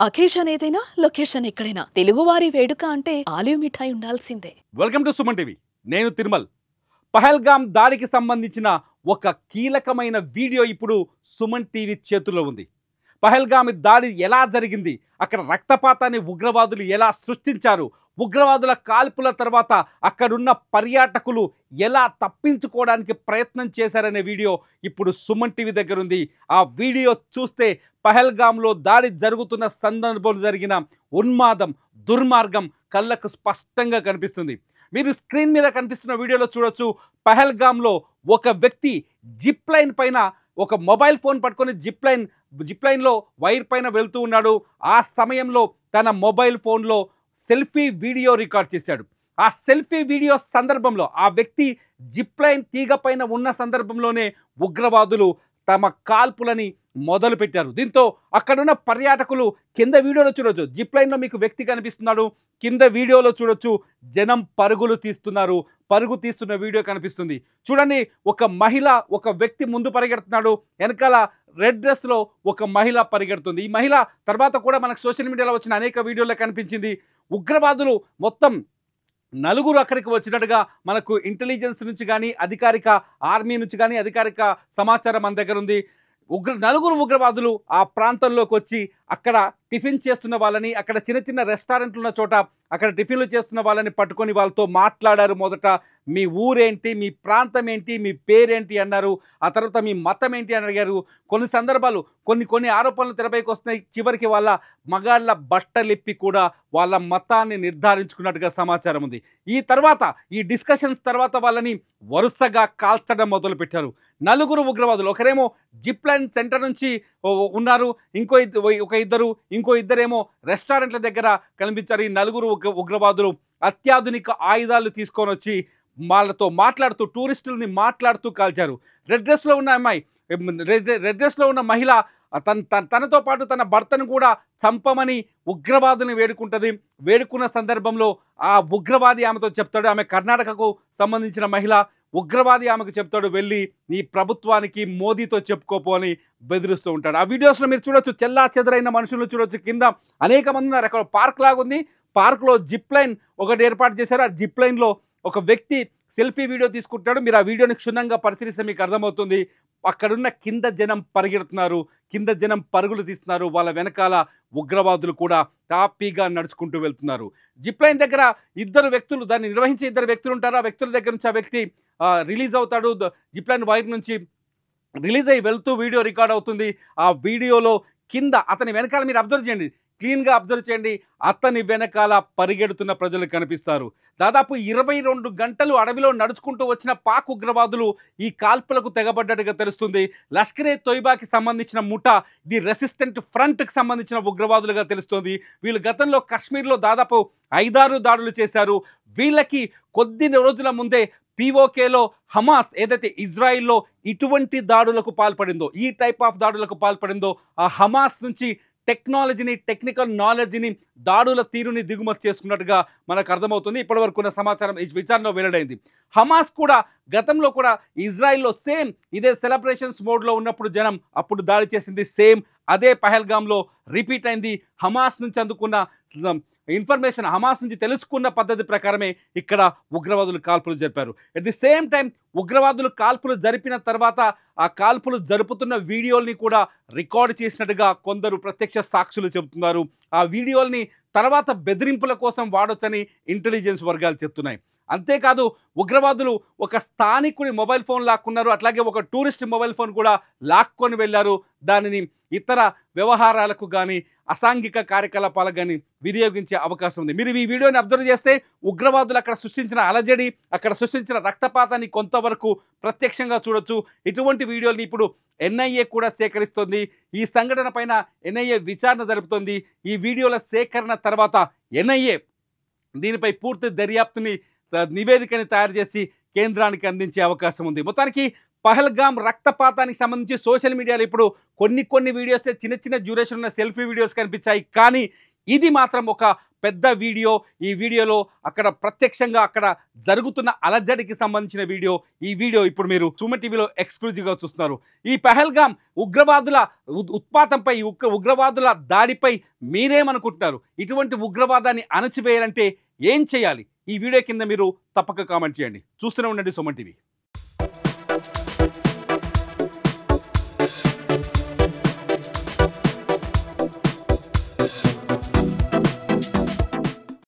Occasion ఏదైనా location ఎక్కడైనా తెలుగువారి వేడుక అంటే ఆలివ్ మిఠాయి ఉండాల్సిందే. Welcome to Suman TV. నేను తిరుమల్. పహల్గామ్ దాడికి సంబంధించిన ఒక కీలకమైన వీడియో ఇప్పుడు సుమన్ టీవీ చేతుల్లో ఉంది. పహల్గామ్ దాడి ఎలా జరిగింది, అక్కడ రక్తపాతాన్ని ఉగ్రవాదులు ఎలా సృష్టించారు, ఉగ్రవాదుల కాల్పుల తర్వాత అక్కడున్న పర్యాటకులు ఎలా తప్పించుకోవడానికి ప్రయత్నం చేశారనే వీడియో ఇప్పుడు సుమన్ టీవీ దగ్గర ఉంది. ఆ వీడియో చూస్తే పహల్గామ్లో దాడి జరుగుతున్న సందర్భంలో జరిగిన ఉన్మాదం, దుర్మార్గం కళ్ళకు స్పష్టంగా కనిపిస్తుంది. మీరు స్క్రీన్ మీద కనిపిస్తున్న వీడియోలో చూడొచ్చు. పహల్గామ్లో ఒక వ్యక్తి జిప్ లైన్ పైన ఒక మొబైల్ ఫోన్ పట్టుకొని జిప్ లైన్లో వైర్ పైన వెళ్తూ ఉన్నాడు. ఆ సమయంలో తన మొబైల్ ఫోన్లో సెల్ఫీ వీడియో రికార్డ్ చేశాడు. ఆ సెల్ఫీ వీడియో సందర్భంలో ఆ వ్యక్తి జిప్ లైన్ తీగ పైన ఉన్న సందర్భంలోనే ఉగ్రవాదులు తమ కాల్పులని మొదలు పెట్టారు. దీంతో అక్కడున్న పర్యాటకులు కింద వీడియోలో చూడొచ్చు. జిప్ లైన్లో మీకు వ్యక్తి కనిపిస్తున్నాడు, కింద వీడియోలో చూడొచ్చు జనం పరుగులు తీస్తున్నారు. పరుగు తీస్తున్న వీడియో కనిపిస్తుంది. చూడండి, ఒక మహిళ, ఒక వ్యక్తి ముందు పరిగెడుతున్నాడు, వెనకాల రెడ్ డ్రెస్లో ఒక మహిళ పరిగెడుతుంది. ఈ మహిళ తర్వాత కూడా మనకు సోషల్ మీడియాలో వచ్చిన అనేక వీడియోలో కనిపించింది. ఉగ్రవాదులు మొత్తం నలుగురు అక్కడికి వచ్చినట్టుగా మనకు ఇంటెలిజెన్స్ నుంచి కానీ, అధికారిక ఆర్మీ నుంచి కానీ అధికారిక సమాచారం మన దగ్గర ఉంది. నలుగురు ఉగ్రవాదులు ఆ ప్రాంతంలోకి వచ్చి అక్కడ టిఫిన్ చేస్తున్న వాళ్ళని, అక్కడ చిన్న చిన్న రెస్టారెంట్లు ఉన్న చోట అక్కడ టిఫిన్లు చేస్తున్న వాళ్ళని పట్టుకొని వాళ్ళతో మాట్లాడారు. మొదట మీ ఊరేంటి, మీ ప్రాంతం ఏంటి, మీ పేరేంటి అన్నారు. ఆ తర్వాత మీ మతం ఏంటి అని అడిగారు. కొన్ని సందర్భాలు కొన్ని ఆరోపణలు తెరపైకి వస్తున్నాయి. చివరికి వాళ్ళ మగాళ్ళ బట్టలిప్పి కూడా వాళ్ళ మతాన్ని నిర్ధారించుకున్నట్టుగా సమాచారం ఉంది. ఈ తర్వాత ఈ డిస్కషన్స్ తర్వాత వాళ్ళని వరుసగా కాల్చడం మొదలుపెట్టారు. నలుగురు ఉగ్రవాదులు, ఒకరేమో జిప్ లైన్ సెంటర్ నుంచి ఉన్నారు, ఇంకో ఇద్దరేమో రెస్టారెంట్ల దగ్గర కనిపించారు. ఈ నలుగురు ఉగ్రవాదులు అత్యాధునిక ఆయుధాలు తీసుకొని వచ్చి వాళ్ళతో మాట్లాడుతూ, టూరిస్టులని మాట్లాడుతూ కాల్చారు. రెడ్ డ్రెస్లో ఉన్న అమ్మాయి, రెడ్ డ్రెస్లో ఉన్న మహిళ తనతో పాటు తన భర్తను కూడా చంపమని ఉగ్రవాదుని వేడుకున్న సందర్భంలో ఆ ఉగ్రవాది ఆమెతో చెప్తాడు. ఆమె కర్ణాటకకు సంబంధించిన మహిళ. ఉగ్రవాది ఆమెకు చెప్తాడు, వెళ్ళి నీ ప్రభుత్వానికి మోదీతో చెప్పుకోపో అని బెదిరిస్తూ ఉంటాడు. ఆ వీడియోస్లో మీరు చూడొచ్చు, చెల్లా చెదరైన మనుషులను చూడొచ్చు. కింద అనేక మంది ఉన్నారు. అక్కడ పార్క్ లాగుంది. పార్క్లో జిప్ లైన్ ఒకటి ఏర్పాటు చేశారు. ఆ జిప్ లైన్లో ఒక వ్యక్తి సెల్ఫీ వీడియో తీసుకుంటాడు. మీరు ఆ వీడియోని క్షుణ్ణంగా పరిశీలిస్తే మీకు అర్థమవుతుంది. అక్కడున్న కింద జనం పరిగెడుతున్నారు, కింద జనం పరుగులు తీస్తున్నారు. వాళ్ళ వెనకాల ఉగ్రవాదులు కూడా తాపీగా నడుచుకుంటూ వెళ్తున్నారు. జిప్ లైన్ దగ్గర ఇద్దరు వ్యక్తులు, దాన్ని నిర్వహించే ఇద్దరు వ్యక్తులు ఉంటారు. ఆ వ్యక్తుల దగ్గర నుంచి ఆ వ్యక్తి రిలీజ్ అవుతాడు. జిప్ లైన్ వైర్ నుంచి రిలీజ్ అయ్యి వెళ్తూ వీడియో రికార్డ్ అవుతుంది. ఆ వీడియోలో కింద అతని వెనకాల మీరు అబ్జర్వ్ చేయండి, క్లీన్గా అబ్జర్వ్ చేయండి, అతని వెనకాల పరిగెడుతున్న ప్రజలు కనిపిస్తారు. దాదాపు 22 గంటలు అడవిలో నడుచుకుంటూ వచ్చిన పాక్ ఉగ్రవాదులు ఈ కాల్పులకు తెగబడ్డట్టుగా తెలుస్తుంది. లష్కరే తోయిబాకి సంబంధించిన ముఠా, ది రెసిస్టెంట్ ఫ్రంట్కి సంబంధించిన ఉగ్రవాదులుగా తెలుస్తుంది. వీళ్ళు గతంలో కాశ్మీర్లో దాదాపు 5-6 దాడులు చేశారు. వీళ్ళకి కొద్ది రోజుల ముందే పీఓకేలో హమాస్ ఏదైతే ఇజ్రాయిల్లో ఇటువంటి దాడులకు పాల్పడిందో, ఈ టైప్ ఆఫ్ దాడులకు పాల్పడిందో, ఆ హమాస్ నుంచి టెక్నాలజీని, టెక్నికల్ నాలెడ్జ్ని, దాడుల తీరుని దిగుమతి చేసుకున్నట్టుగా మనకు అర్థమవుతుంది. ఇప్పటివరకు ఉన్న సమాచారం ఈ విచారణలో వెల్లడైంది. హమాస్ కూడా గతంలో కూడా ఇజ్రాయిల్లో సేమ్ ఇదే సెలబ్రేషన్స్ మోడ్లో ఉన్నప్పుడు జనం అప్పుడు దాడి చేసింది. సేమ్ అదే పహల్గామ్లో రిపీట్ అయింది. హమాస్ నుంచి అందుకున్న ఇన్ఫర్మేషన్, హమాస్ నుంచి తెలుసుకున్న పద్ధతి ప్రకారమే ఇక్కడ ఉగ్రవాదులు కాల్పులు జరిపారు. అట్ ది సేమ్ టైం ఉగ్రవాదులు కాల్పులు జరిపిన తర్వాత ఆ కాల్పులు జరుపుతున్న వీడియోల్ని కూడా రికార్డ్ చేసినట్టుగా కొందరు ప్రత్యక్ష సాక్షులు చెబుతున్నారు. ఆ వీడియోల్ని తర్వాత బెదిరింపుల కోసం వాడొచ్చని ఇంటెలిజెన్స్ వర్గాలు చెప్తున్నాయి. అంతేకాదు, ఉగ్రవాదులు ఒక స్థానికుడి మొబైల్ ఫోన్ లాక్కున్నారు. అట్లాగే ఒక టూరిస్ట్ మొబైల్ ఫోన్ కూడా లాక్కొని వెళ్ళారు. దానిని ఇతర వ్యవహారాలకు కానీ, అసాంఘిక కార్యకలాపాలకు కానీ వినియోగించే అవకాశం ఉంది. మీరు ఈ వీడియోని అబ్జర్వ్ చేస్తే ఉగ్రవాదులు అక్కడ సృష్టించిన అలజడి, అక్కడ సృష్టించిన రక్తపాతాన్ని కొంతవరకు ప్రత్యక్షంగా చూడొచ్చు. ఇటువంటి వీడియోని ఇప్పుడు ఎన్ఐఏ కూడా సేకరిస్తుంది. ఈ సంఘటన పైన ఎన్ఐఏ విచారణ జరుపుతుంది. ఈ వీడియోల సేకరణ తర్వాత ఎన్ఐఏ దీనిపై పూర్తి దర్యాప్తుని, నివేదికని తయారు చేసి కేంద్రానికి అందించే అవకాశం ఉంది. మొత్తానికి పహల్గామ్ రక్తపాతానికి సంబంధించి సోషల్ మీడియాలో ఇప్పుడు కొన్ని వీడియోస్ చిన్న డ్యూరేషన్ ఉన్న సెల్ఫీ వీడియోస్ కనిపించాయి. కానీ ఇది మాత్రం ఒక పెద్ద వీడియో. ఈ వీడియోలో అక్కడ ప్రత్యక్షంగా అక్కడ జరుగుతున్న అలజడికి సంబంధించిన వీడియో. ఈ వీడియో ఇప్పుడు మీరు సుమన్ టీవీలో ఎక్స్క్లూజివ్గా చూస్తున్నారు. ఈ పహల్గామ్ ఉగ్రవాదుల ఉత్పాతంపై ఉగ్రవాదుల దాడిపై మీరేమనుకుంటున్నారు? ఇటువంటి ఉగ్రవాదాన్ని అణచివేయాలంటే ఏం చేయాలి? ఈ వీడియో కింద మీరు తప్పక కామెంట్ చేయండి. చూస్తూనే ఉండండి సుమన్ టీవీ.